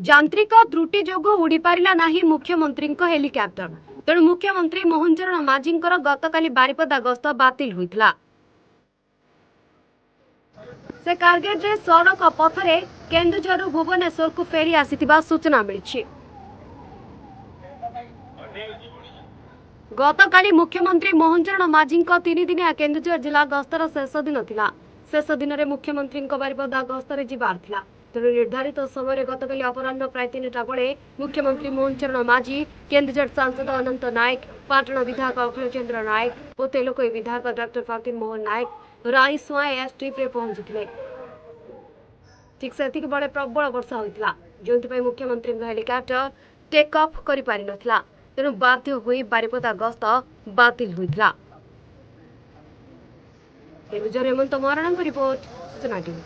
ଯାନ୍ତ୍ରିକ ତ୍ରୁଟି ଯୋଗୁଁ ଉଡ଼ି ପାରିଲା ନାହିଁ ମୁଖ୍ୟମନ୍ତ୍ରୀଙ୍କ ହେଲିକପ୍ଟର। ତେଣୁ ମୁଖ୍ୟମନ୍ତ୍ରୀ ମୋହନ ଚରଣ ମାଝୀଙ୍କର ଗତକାଲି ବାରିପଦା ଗସ୍ତ ବାତିଲ ହୋଇଥିଲା। ସେ କାରଗେଟରେ ସଡ଼କ ପଥରେ କେନ୍ଦୁଝରରୁ ଭୁବନେଶ୍ୱରକୁ ଫେରି ଆସିଥିବା ସୂଚନା ମିଳିଛି। ଗତକାଲି ମୁଖ୍ୟମନ୍ତ୍ରୀ ମୋହନ ଚରଣ ମାଝୀଙ୍କ 3 ଦିନିଆ କେନ୍ଦୁଝର ଜିଲ୍ଲା ଗସ୍ତର ଶେଷ ଦିନ ଥିଲା। ଶେଷ ଦିନରେ ମୁଖ୍ୟମନ୍ତ୍ରୀଙ୍କ ବାରିପଦା ଗସ୍ତରେ ଯିବାର ଥିଲା। ତେଣୁ ନିର୍ଦ୍ଧାରିତ ସମୟରେ ଗତକାଲି ଅପରାହ୍ନ ପ୍ରାୟ 3ଟା ବେଳେ ମୁଖ୍ୟମନ୍ତ୍ରୀ ମୋହନ ଚରଣ ମାଝୀ କେନ୍ଦୁଝର ସାଂସଦ ଅନନ୍ତ ନାୟକ, ପାଟଣା ବିଧାୟକ ଅଖିଳଚନ୍ଦ୍ର ନାୟକ ଓ ତେଲକୋଇ ବିଧାୟକ ଡକ୍ଟର ଫକୀର ମୋହନ ନାୟକ ରାଣୀ ସୁଆଁ ଏୟାରଷ୍ଟ୍ରିପ୍ରେ ପହଞ୍ଚିଥିଲେ। ଠିକ୍ ସେତିକି ବେଳେ ପ୍ରବଳ ବର୍ଷା ହୋଇଥିଲା, ଯେଉଁଥିପାଇଁ ମୁଖ୍ୟମନ୍ତ୍ରୀଙ୍କ ହେଲିକପ୍ଟର ଟେକ୍ ଅଫ୍ କରିପାରିନଥିଲା। ତେଣୁ ବାଧ୍ୟ ହୋଇ ବାରିପଦା ଗସ୍ତ ବାତିଲ ହୋଇଥିଲା। କେନ୍ଦୁଝର ହେମନ୍ତ ମହାରଣାଙ୍କ ରିପୋର୍ଟ, ସୂଚନା ଟିଭି।